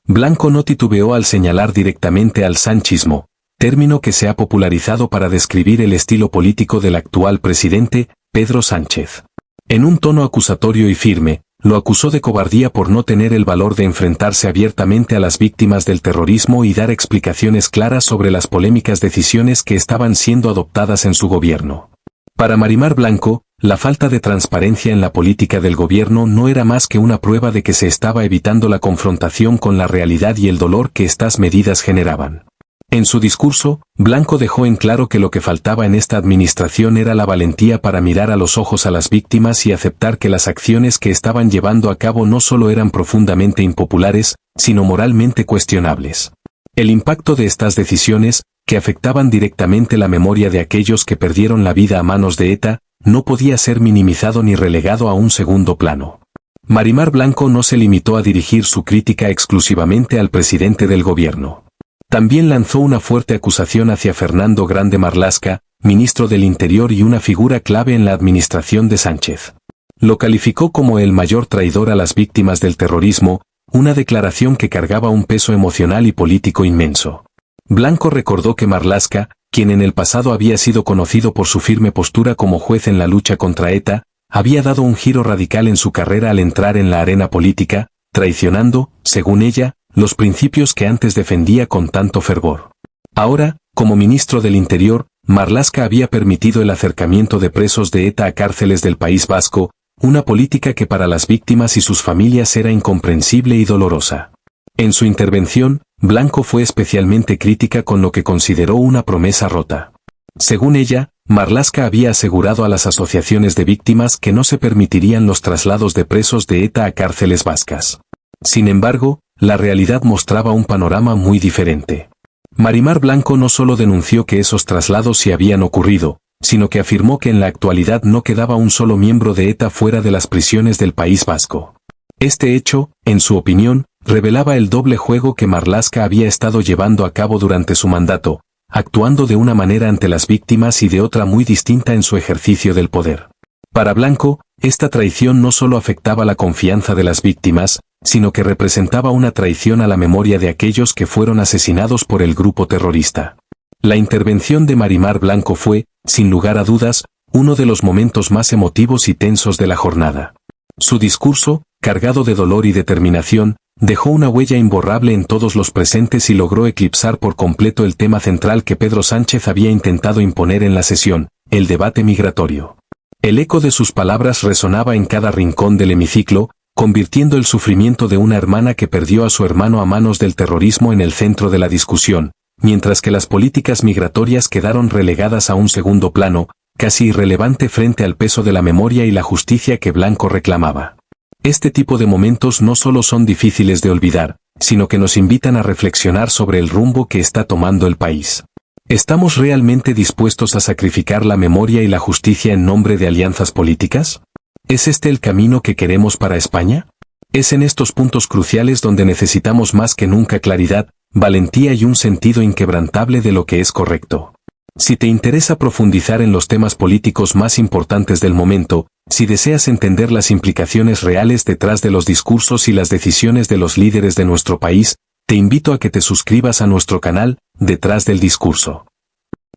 Blanco no titubeó al señalar directamente al sanchismo, término que se ha popularizado para describir el estilo político del actual presidente, Pedro Sánchez. En un tono acusatorio y firme, lo acusó de cobardía por no tener el valor de enfrentarse abiertamente a las víctimas del terrorismo y dar explicaciones claras sobre las polémicas decisiones que estaban siendo adoptadas en su gobierno. Para Marimar Blanco, la falta de transparencia en la política del gobierno no era más que una prueba de que se estaba evitando la confrontación con la realidad y el dolor que estas medidas generaban. En su discurso, Blanco dejó en claro que lo que faltaba en esta administración era la valentía para mirar a los ojos a las víctimas y aceptar que las acciones que estaban llevando a cabo no solo eran profundamente impopulares, sino moralmente cuestionables. El impacto de estas decisiones, que afectaban directamente la memoria de aquellos que perdieron la vida a manos de ETA, no podía ser minimizado ni relegado a un segundo plano. Marimar Blanco no se limitó a dirigir su crítica exclusivamente al presidente del gobierno. También lanzó una fuerte acusación hacia Fernando Grande Marlaska, ministro del Interior y una figura clave en la administración de Sánchez. Lo calificó como el mayor traidor a las víctimas del terrorismo, una declaración que cargaba un peso emocional y político inmenso. Blanco recordó que Marlaska, quien en el pasado había sido conocido por su firme postura como juez en la lucha contra ETA, había dado un giro radical en su carrera al entrar en la arena política, traicionando, según ella, los principios que antes defendía con tanto fervor. Ahora, como ministro del Interior, Marlaska había permitido el acercamiento de presos de ETA a cárceles del País Vasco, una política que para las víctimas y sus familias era incomprensible y dolorosa. En su intervención, Blanco fue especialmente crítica con lo que consideró una promesa rota. Según ella, Marlaska había asegurado a las asociaciones de víctimas que no se permitirían los traslados de presos de ETA a cárceles vascas. Sin embargo, la realidad mostraba un panorama muy diferente. Marimar Blanco no solo denunció que esos traslados sí habían ocurrido, sino que afirmó que en la actualidad no quedaba un solo miembro de ETA fuera de las prisiones del País Vasco. Este hecho, en su opinión, revelaba el doble juego que Marlaska había estado llevando a cabo durante su mandato, actuando de una manera ante las víctimas y de otra muy distinta en su ejercicio del poder. Para Blanco, esta traición no solo afectaba la confianza de las víctimas, sino que representaba una traición a la memoria de aquellos que fueron asesinados por el grupo terrorista. La intervención de Marimar Blanco fue, sin lugar a dudas, uno de los momentos más emotivos y tensos de la jornada. Su discurso, cargado de dolor y determinación, dejó una huella imborrable en todos los presentes y logró eclipsar por completo el tema central que Pedro Sánchez había intentado imponer en la sesión, el debate migratorio. El eco de sus palabras resonaba en cada rincón del hemiciclo, convirtiendo el sufrimiento de una hermana que perdió a su hermano a manos del terrorismo en el centro de la discusión, mientras que las políticas migratorias quedaron relegadas a un segundo plano, casi irrelevante frente al peso de la memoria y la justicia que Blanco reclamaba. Este tipo de momentos no solo son difíciles de olvidar, sino que nos invitan a reflexionar sobre el rumbo que está tomando el país. ¿Estamos realmente dispuestos a sacrificar la memoria y la justicia en nombre de alianzas políticas? ¿Es este el camino que queremos para España? Es en estos puntos cruciales donde necesitamos más que nunca claridad, valentía y un sentido inquebrantable de lo que es correcto. Si te interesa profundizar en los temas políticos más importantes del momento, si deseas entender las implicaciones reales detrás de los discursos y las decisiones de los líderes de nuestro país, te invito a que te suscribas a nuestro canal, Detrás del Discurso.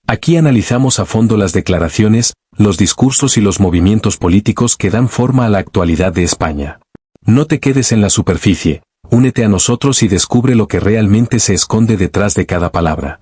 Aquí analizamos a fondo las declaraciones, los discursos y los movimientos políticos que dan forma a la actualidad de España. No te quedes en la superficie, únete a nosotros y descubre lo que realmente se esconde detrás de cada palabra.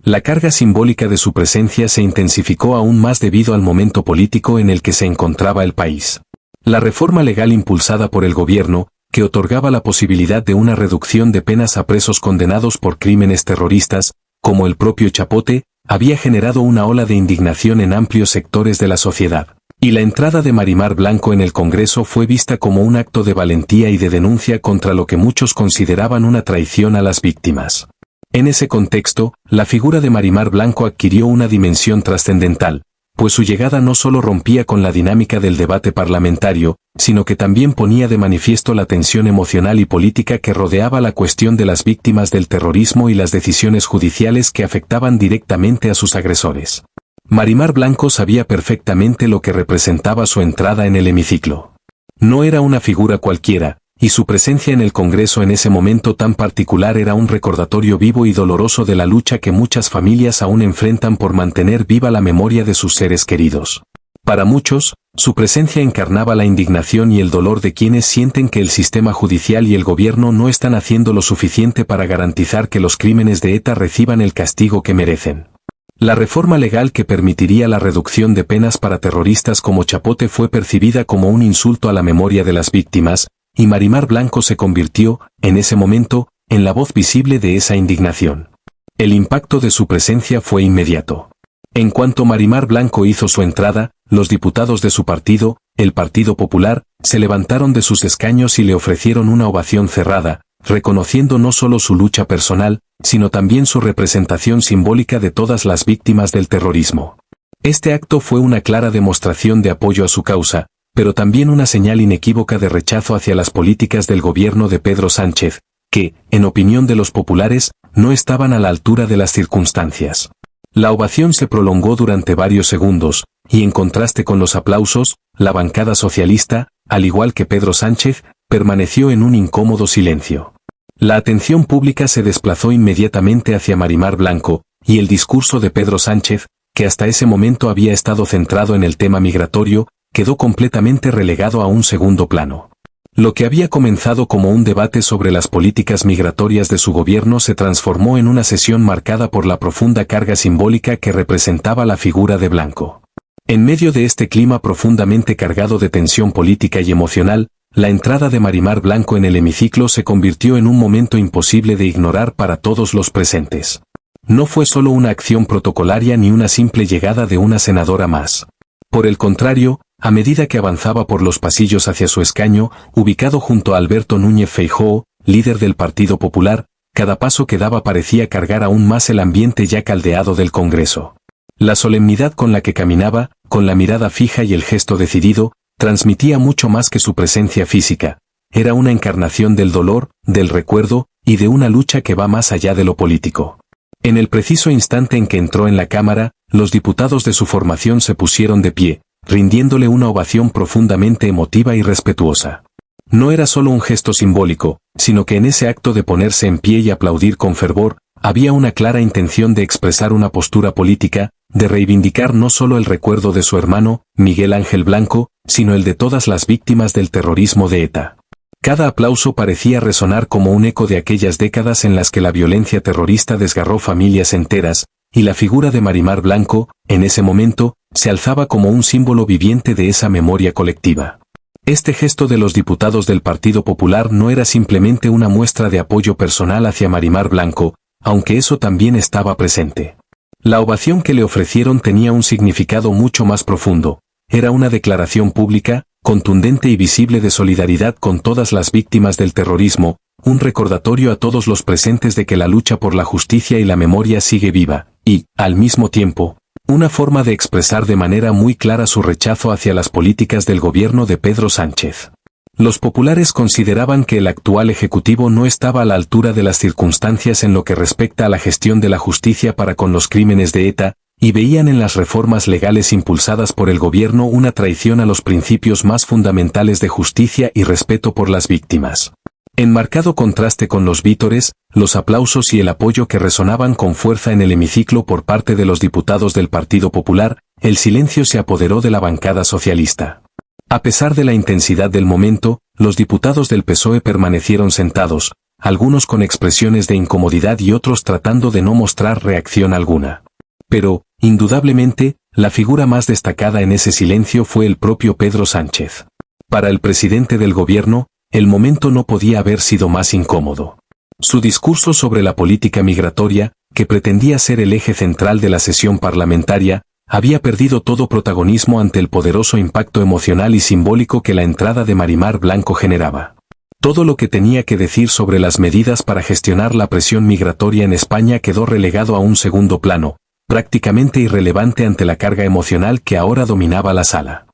La carga simbólica de su presencia se intensificó aún más debido al momento político en el que se encontraba el país. La reforma legal impulsada por el gobierno, que otorgaba la posibilidad de una reducción de penas a presos condenados por crímenes terroristas, como el propio Chapote, había generado una ola de indignación en amplios sectores de la sociedad. Y la entrada de Marimar Blanco en el Congreso fue vista como un acto de valentía y de denuncia contra lo que muchos consideraban una traición a las víctimas. En ese contexto, la figura de Marimar Blanco adquirió una dimensión trascendental, pues su llegada no solo rompía con la dinámica del debate parlamentario, sino que también ponía de manifiesto la tensión emocional y política que rodeaba la cuestión de las víctimas del terrorismo y las decisiones judiciales que afectaban directamente a sus agresores. Marimar Blanco sabía perfectamente lo que representaba su entrada en el hemiciclo. No era una figura cualquiera, y su presencia en el Congreso en ese momento tan particular era un recordatorio vivo y doloroso de la lucha que muchas familias aún enfrentan por mantener viva la memoria de sus seres queridos. Para muchos, su presencia encarnaba la indignación y el dolor de quienes sienten que el sistema judicial y el gobierno no están haciendo lo suficiente para garantizar que los crímenes de ETA reciban el castigo que merecen. La reforma legal que permitiría la reducción de penas para terroristas como Chapote fue percibida como un insulto a la memoria de las víctimas, y Marimar Blanco se convirtió, en ese momento, en la voz visible de esa indignación. El impacto de su presencia fue inmediato. En cuanto Marimar Blanco hizo su entrada, los diputados de su partido, el Partido Popular, se levantaron de sus escaños y le ofrecieron una ovación cerrada, reconociendo no solo su lucha personal, sino también su representación simbólica de todas las víctimas del terrorismo. Este acto fue una clara demostración de apoyo a su causa, pero también una señal inequívoca de rechazo hacia las políticas del gobierno de Pedro Sánchez, que, en opinión de los populares, no estaban a la altura de las circunstancias. La ovación se prolongó durante varios segundos, y en contraste con los aplausos, la bancada socialista, al igual que Pedro Sánchez, permaneció en un incómodo silencio. La atención pública se desplazó inmediatamente hacia Marimar Blanco, y el discurso de Pedro Sánchez, que hasta ese momento había estado centrado en el tema migratorio, quedó completamente relegado a un segundo plano. Lo que había comenzado como un debate sobre las políticas migratorias de su gobierno se transformó en una sesión marcada por la profunda carga simbólica que representaba la figura de Blanco. En medio de este clima profundamente cargado de tensión política y emocional, la entrada de Marimar Blanco en el hemiciclo se convirtió en un momento imposible de ignorar para todos los presentes. No fue solo una acción protocolaria ni una simple llegada de una senadora más. Por el contrario, a medida que avanzaba por los pasillos hacia su escaño, ubicado junto a Alberto Núñez Feijóo, líder del Partido Popular, cada paso que daba parecía cargar aún más el ambiente ya caldeado del Congreso. La solemnidad con la que caminaba, con la mirada fija y el gesto decidido, transmitía mucho más que su presencia física. Era una encarnación del dolor, del recuerdo, y de una lucha que va más allá de lo político. En el preciso instante en que entró en la Cámara, los diputados de su formación se pusieron de pie, rindiéndole una ovación profundamente emotiva y respetuosa. No era solo un gesto simbólico, sino que en ese acto de ponerse en pie y aplaudir con fervor, había una clara intención de expresar una postura política, de reivindicar no solo el recuerdo de su hermano, Miguel Ángel Blanco, sino el de todas las víctimas del terrorismo de ETA. Cada aplauso parecía resonar como un eco de aquellas décadas en las que la violencia terrorista desgarró familias enteras, y la figura de Marimar Blanco, en ese momento, se alzaba como un símbolo viviente de esa memoria colectiva. Este gesto de los diputados del Partido Popular no era simplemente una muestra de apoyo personal hacia Marimar Blanco, aunque eso también estaba presente. La ovación que le ofrecieron tenía un significado mucho más profundo. Era una declaración pública, contundente y visible de solidaridad con todas las víctimas del terrorismo, un recordatorio a todos los presentes de que la lucha por la justicia y la memoria sigue viva, y, al mismo tiempo, una forma de expresar de manera muy clara su rechazo hacia las políticas del gobierno de Pedro Sánchez. Los populares consideraban que el actual Ejecutivo no estaba a la altura de las circunstancias en lo que respecta a la gestión de la justicia para con los crímenes de ETA, y veían en las reformas legales impulsadas por el gobierno una traición a los principios más fundamentales de justicia y respeto por las víctimas. En marcado contraste con los vítores, los aplausos y el apoyo que resonaban con fuerza en el hemiciclo por parte de los diputados del Partido Popular, el silencio se apoderó de la bancada socialista. A pesar de la intensidad del momento, los diputados del PSOE permanecieron sentados, algunos con expresiones de incomodidad y otros tratando de no mostrar reacción alguna. Pero, indudablemente, la figura más destacada en ese silencio fue el propio Pedro Sánchez. Para el presidente del gobierno, el momento no podía haber sido más incómodo. Su discurso sobre la política migratoria, que pretendía ser el eje central de la sesión parlamentaria, había perdido todo protagonismo ante el poderoso impacto emocional y simbólico que la entrada de Marimar Blanco generaba. Todo lo que tenía que decir sobre las medidas para gestionar la presión migratoria en España quedó relegado a un segundo plano, prácticamente irrelevante ante la carga emocional que ahora dominaba la sala.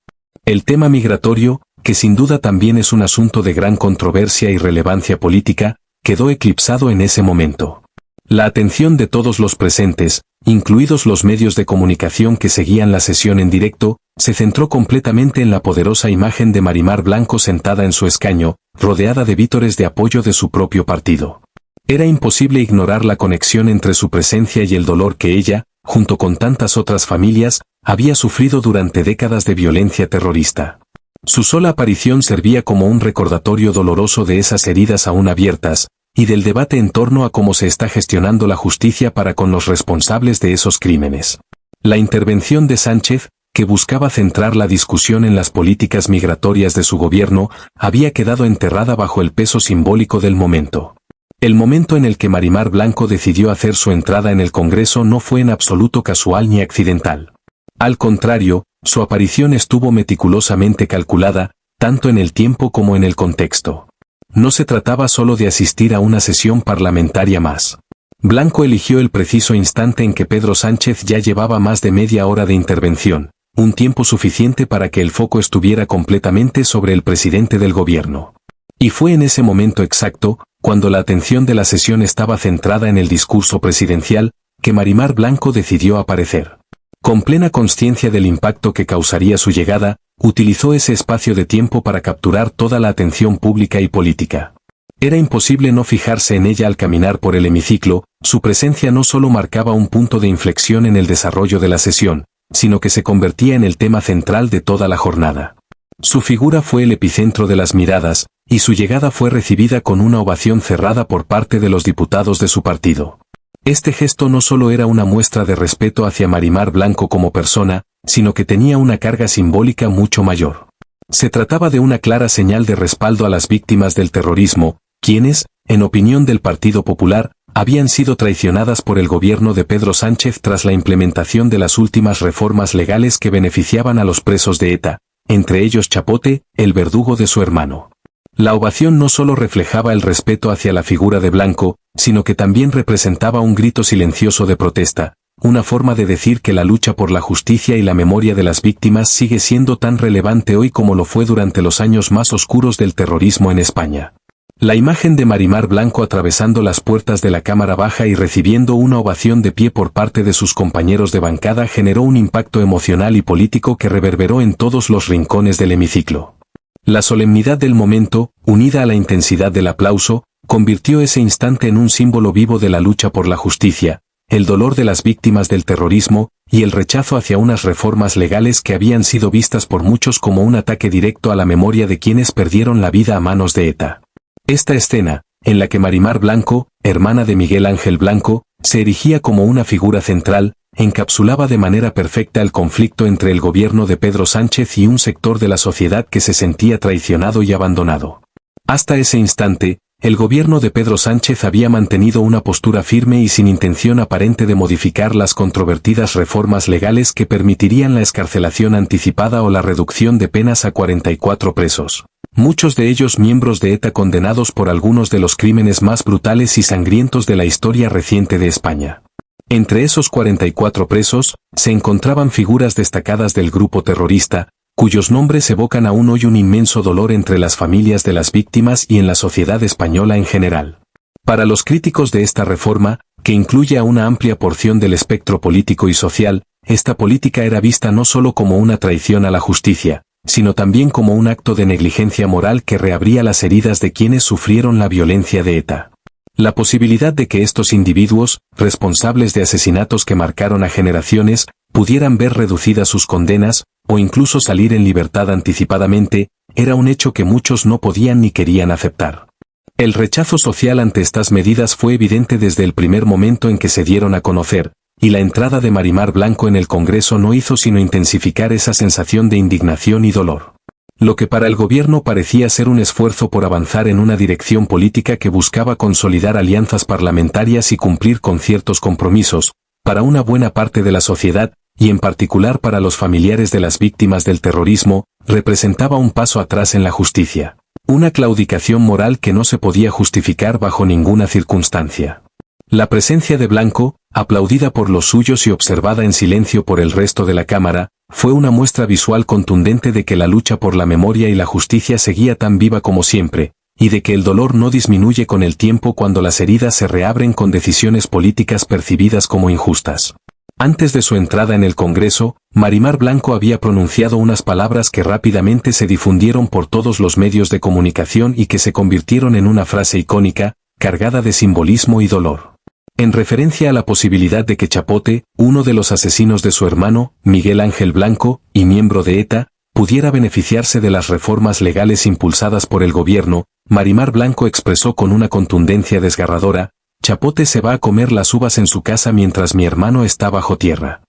El tema migratorio, que sin duda también es un asunto de gran controversia y relevancia política, quedó eclipsado en ese momento. La atención de todos los presentes, incluidos los medios de comunicación que seguían la sesión en directo, se centró completamente en la poderosa imagen de Marimar Blanco sentada en su escaño, rodeada de vítores de apoyo de su propio partido. Era imposible ignorar la conexión entre su presencia y el dolor que ella, junto con tantas otras familias, había sufrido durante décadas de violencia terrorista. Su sola aparición servía como un recordatorio doloroso de esas heridas aún abiertas, y del debate en torno a cómo se está gestionando la justicia para con los responsables de esos crímenes. La intervención de Sánchez, que buscaba centrar la discusión en las políticas migratorias de su gobierno, había quedado enterrada bajo el peso simbólico del momento. El momento en el que Marimar Blanco decidió hacer su entrada en el Congreso no fue en absoluto casual ni accidental. Al contrario, su aparición estuvo meticulosamente calculada, tanto en el tiempo como en el contexto. No se trataba solo de asistir a una sesión parlamentaria más. Blanco eligió el preciso instante en que Pedro Sánchez ya llevaba más de media hora de intervención, un tiempo suficiente para que el foco estuviera completamente sobre el presidente del gobierno. Y fue en ese momento exacto, cuando la atención de la sesión estaba centrada en el discurso presidencial, que Marimar Blanco decidió aparecer. Con plena consciencia del impacto que causaría su llegada, utilizó ese espacio de tiempo para capturar toda la atención pública y política. Era imposible no fijarse en ella al caminar por el hemiciclo. Su presencia no solo marcaba un punto de inflexión en el desarrollo de la sesión, sino que se convertía en el tema central de toda la jornada. Su figura fue el epicentro de las miradas, y su llegada fue recibida con una ovación cerrada por parte de los diputados de su partido. Este gesto no solo era una muestra de respeto hacia Marimar Blanco como persona, sino que tenía una carga simbólica mucho mayor. Se trataba de una clara señal de respaldo a las víctimas del terrorismo, quienes, en opinión del Partido Popular, habían sido traicionadas por el gobierno de Pedro Sánchez tras la implementación de las últimas reformas legales que beneficiaban a los presos de ETA, entre ellos Chapote, el verdugo de su hermano. La ovación no solo reflejaba el respeto hacia la figura de Blanco, sino que también representaba un grito silencioso de protesta, una forma de decir que la lucha por la justicia y la memoria de las víctimas sigue siendo tan relevante hoy como lo fue durante los años más oscuros del terrorismo en España. La imagen de Marimar Blanco atravesando las puertas de la Cámara Baja y recibiendo una ovación de pie por parte de sus compañeros de bancada generó un impacto emocional y político que reverberó en todos los rincones del hemiciclo. La solemnidad del momento, unida a la intensidad del aplauso, convirtió ese instante en un símbolo vivo de la lucha por la justicia, el dolor de las víctimas del terrorismo, y el rechazo hacia unas reformas legales que habían sido vistas por muchos como un ataque directo a la memoria de quienes perdieron la vida a manos de ETA. Esta escena, en la que Marimar Blanco, hermana de Miguel Ángel Blanco, se erigía como una figura central, encapsulaba de manera perfecta el conflicto entre el gobierno de Pedro Sánchez y un sector de la sociedad que se sentía traicionado y abandonado. Hasta ese instante, el gobierno de Pedro Sánchez había mantenido una postura firme y sin intención aparente de modificar las controvertidas reformas legales que permitirían la excarcelación anticipada o la reducción de penas a 44 presos. Muchos de ellos miembros de ETA condenados por algunos de los crímenes más brutales y sangrientos de la historia reciente de España. Entre esos 44 presos, se encontraban figuras destacadas del grupo terrorista, cuyos nombres evocan aún hoy un inmenso dolor entre las familias de las víctimas y en la sociedad española en general. Para los críticos de esta reforma, que incluye a una amplia porción del espectro político y social, esta política era vista no solo como una traición a la justicia, sino también como un acto de negligencia moral que reabría las heridas de quienes sufrieron la violencia de ETA. La posibilidad de que estos individuos, responsables de asesinatos que marcaron a generaciones, pudieran ver reducidas sus condenas, o incluso salir en libertad anticipadamente, era un hecho que muchos no podían ni querían aceptar. El rechazo social ante estas medidas fue evidente desde el primer momento en que se dieron a conocer, y la entrada de Marimar Blanco en el Congreso no hizo sino intensificar esa sensación de indignación y dolor. Lo que para el gobierno parecía ser un esfuerzo por avanzar en una dirección política que buscaba consolidar alianzas parlamentarias y cumplir con ciertos compromisos, para una buena parte de la sociedad, y en particular para los familiares de las víctimas del terrorismo, representaba un paso atrás en la justicia. Una claudicación moral que no se podía justificar bajo ninguna circunstancia. La presencia de Blanco, aplaudida por los suyos y observada en silencio por el resto de la Cámara, fue una muestra visual contundente de que la lucha por la memoria y la justicia seguía tan viva como siempre, y de que el dolor no disminuye con el tiempo cuando las heridas se reabren con decisiones políticas percibidas como injustas. Antes de su entrada en el Congreso, Marimar Blanco había pronunciado unas palabras que rápidamente se difundieron por todos los medios de comunicación y que se convirtieron en una frase icónica, cargada de simbolismo y dolor. En referencia a la posibilidad de que Chapote, uno de los asesinos de su hermano, Miguel Ángel Blanco, y miembro de ETA, pudiera beneficiarse de las reformas legales impulsadas por el gobierno, Marimar Blanco expresó con una contundencia desgarradora: Chapote se va a comer las uvas en su casa mientras mi hermano está bajo tierra.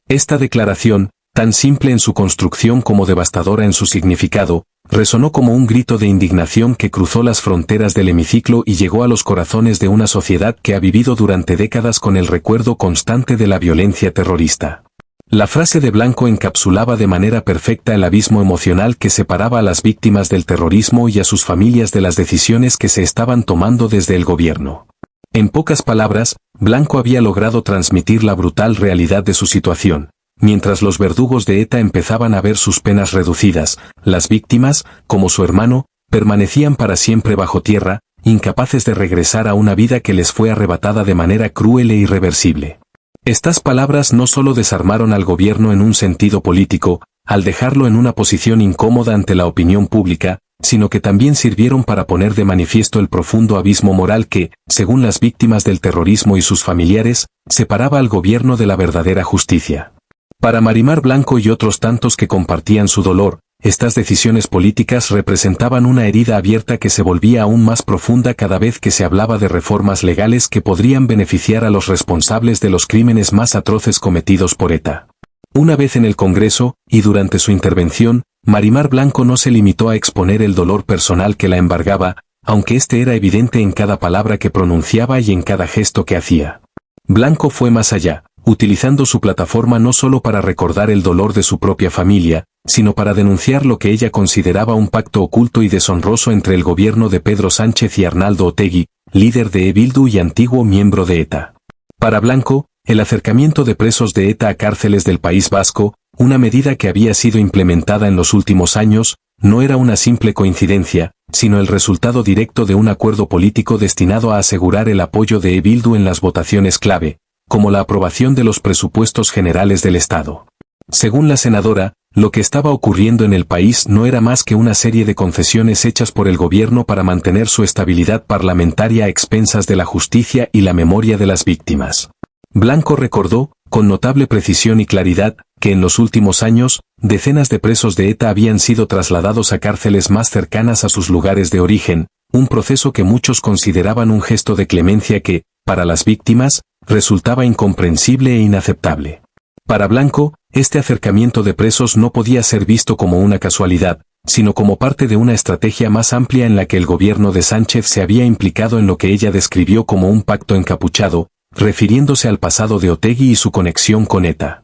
Esta declaración, tan simple en su construcción como devastadora en su significado, resonó como un grito de indignación que cruzó las fronteras del hemiciclo y llegó a los corazones de una sociedad que ha vivido durante décadas con el recuerdo constante de la violencia terrorista. La frase de Blanco encapsulaba de manera perfecta el abismo emocional que separaba a las víctimas del terrorismo y a sus familias de las decisiones que se estaban tomando desde el gobierno. En pocas palabras, Blanco había logrado transmitir la brutal realidad de su situación. Mientras los verdugos de ETA empezaban a ver sus penas reducidas, las víctimas, como su hermano, permanecían para siempre bajo tierra, incapaces de regresar a una vida que les fue arrebatada de manera cruel e irreversible. Estas palabras no solo desarmaron al gobierno en un sentido político, al dejarlo en una posición incómoda ante la opinión pública, sino que también sirvieron para poner de manifiesto el profundo abismo moral que, según las víctimas del terrorismo y sus familiares, separaba al gobierno de la verdadera justicia. Para Marimar Blanco y otros tantos que compartían su dolor, estas decisiones políticas representaban una herida abierta que se volvía aún más profunda cada vez que se hablaba de reformas legales que podrían beneficiar a los responsables de los crímenes más atroces cometidos por ETA. Una vez en el Congreso, y durante su intervención, Marimar Blanco no se limitó a exponer el dolor personal que la embargaba, aunque este era evidente en cada palabra que pronunciaba y en cada gesto que hacía. Blanco fue más allá, utilizando su plataforma no solo para recordar el dolor de su propia familia, sino para denunciar lo que ella consideraba un pacto oculto y deshonroso entre el gobierno de Pedro Sánchez y Arnaldo Otegi, líder de E-Bildu y antiguo miembro de ETA. Para Blanco, el acercamiento de presos de ETA a cárceles del País Vasco, una medida que había sido implementada en los últimos años, no era una simple coincidencia, sino el resultado directo de un acuerdo político destinado a asegurar el apoyo de E-Bildu en las votaciones clave, como la aprobación de los presupuestos generales del Estado. Según la senadora, lo que estaba ocurriendo en el país no era más que una serie de concesiones hechas por el gobierno para mantener su estabilidad parlamentaria a expensas de la justicia y la memoria de las víctimas. Blanco recordó, con notable precisión y claridad, que en los últimos años, decenas de presos de ETA habían sido trasladados a cárceles más cercanas a sus lugares de origen, un proceso que muchos consideraban un gesto de clemencia que, para las víctimas, resultaba incomprensible e inaceptable. Para Blanco, este acercamiento de presos no podía ser visto como una casualidad, sino como parte de una estrategia más amplia en la que el gobierno de Sánchez se había implicado en lo que ella describió como un pacto encapuchado, refiriéndose al pasado de Otegi y su conexión con ETA.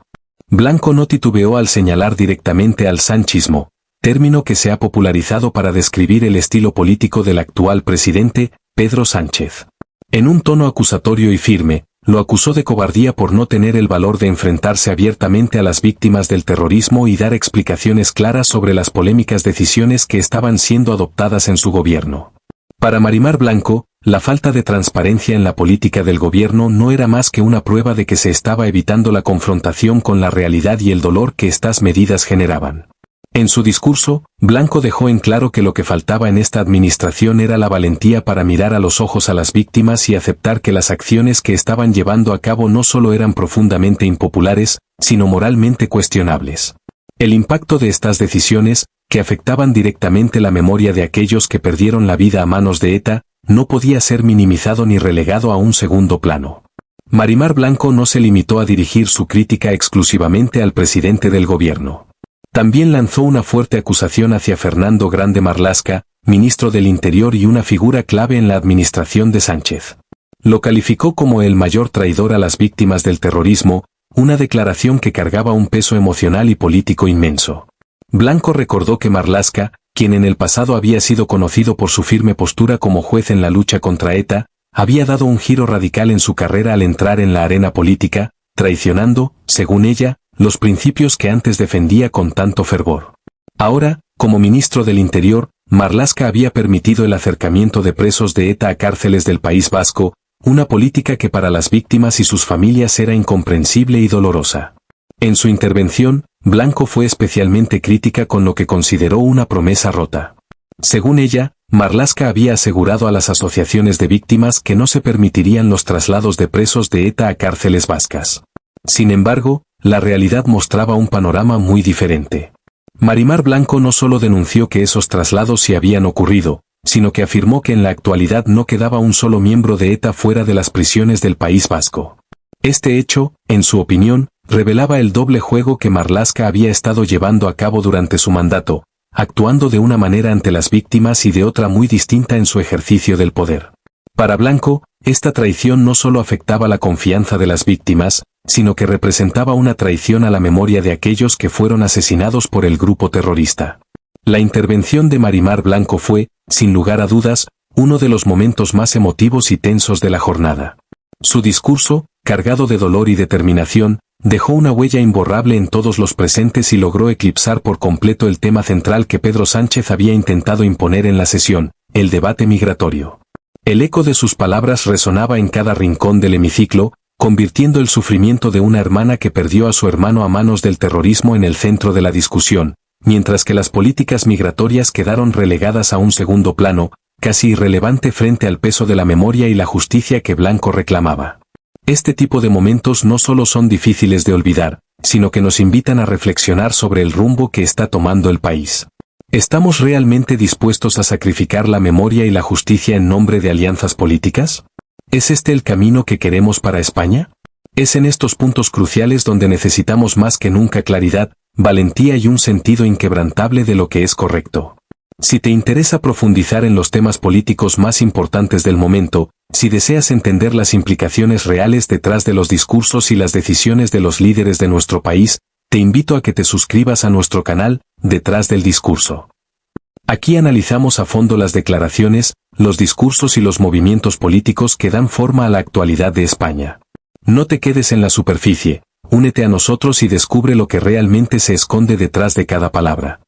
Blanco no titubeó al señalar directamente al sanchismo, término que se ha popularizado para describir el estilo político del actual presidente, Pedro Sánchez. En un tono acusatorio y firme, lo acusó de cobardía por no tener el valor de enfrentarse abiertamente a las víctimas del terrorismo y dar explicaciones claras sobre las polémicas decisiones que estaban siendo adoptadas en su gobierno. Para Marimar Blanco, la falta de transparencia en la política del gobierno no era más que una prueba de que se estaba evitando la confrontación con la realidad y el dolor que estas medidas generaban. En su discurso, Blanco dejó en claro que lo que faltaba en esta administración era la valentía para mirar a los ojos a las víctimas y aceptar que las acciones que estaban llevando a cabo no solo eran profundamente impopulares, sino moralmente cuestionables. El impacto de estas decisiones, que afectaban directamente la memoria de aquellos que perdieron la vida a manos de ETA, no podía ser minimizado ni relegado a un segundo plano. Marimar Blanco no se limitó a dirigir su crítica exclusivamente al presidente del gobierno. También lanzó una fuerte acusación hacia Fernando Grande Marlaska, ministro del Interior y una figura clave en la administración de Sánchez. Lo calificó como el mayor traidor a las víctimas del terrorismo, una declaración que cargaba un peso emocional y político inmenso. Blanco recordó que Marlaska, quien en el pasado había sido conocido por su firme postura como juez en la lucha contra ETA, había dado un giro radical en su carrera al entrar en la arena política, traicionando, según ella, los principios que antes defendía con tanto fervor. Ahora, como ministro del Interior, Marlaska había permitido el acercamiento de presos de ETA a cárceles del País Vasco, una política que para las víctimas y sus familias era incomprensible y dolorosa. En su intervención, Blanco fue especialmente crítica con lo que consideró una promesa rota. Según ella, Marlaska había asegurado a las asociaciones de víctimas que no se permitirían los traslados de presos de ETA a cárceles vascas. Sin embargo, la realidad mostraba un panorama muy diferente. Marimar Blanco no solo denunció que esos traslados sí habían ocurrido, sino que afirmó que en la actualidad no quedaba un solo miembro de ETA fuera de las prisiones del País Vasco. Este hecho, en su opinión, revelaba el doble juego que Marlaska había estado llevando a cabo durante su mandato, actuando de una manera ante las víctimas y de otra muy distinta en su ejercicio del poder. Para Blanco, esta traición no solo afectaba la confianza de las víctimas, sino que representaba una traición a la memoria de aquellos que fueron asesinados por el grupo terrorista. La intervención de Marimar Blanco fue, sin lugar a dudas, uno de los momentos más emotivos y tensos de la jornada. Su discurso, cargado de dolor y determinación, dejó una huella imborrable en todos los presentes y logró eclipsar por completo el tema central que Pedro Sánchez había intentado imponer en la sesión, el debate migratorio. El eco de sus palabras resonaba en cada rincón del hemiciclo, convirtiendo el sufrimiento de una hermana que perdió a su hermano a manos del terrorismo en el centro de la discusión, mientras que las políticas migratorias quedaron relegadas a un segundo plano, casi irrelevante frente al peso de la memoria y la justicia que Blanco reclamaba. Este tipo de momentos no solo son difíciles de olvidar, sino que nos invitan a reflexionar sobre el rumbo que está tomando el país. ¿Estamos realmente dispuestos a sacrificar la memoria y la justicia en nombre de alianzas políticas? ¿Es este el camino que queremos para España? Es en estos puntos cruciales donde necesitamos más que nunca claridad, valentía y un sentido inquebrantable de lo que es correcto. Si te interesa profundizar en los temas políticos más importantes del momento, si deseas entender las implicaciones reales detrás de los discursos y las decisiones de los líderes de nuestro país, te invito a que te suscribas a nuestro canal, Detrás del Discurso. Aquí analizamos a fondo las declaraciones, los discursos y los movimientos políticos que dan forma a la actualidad de España. No te quedes en la superficie, únete a nosotros y descubre lo que realmente se esconde detrás de cada palabra.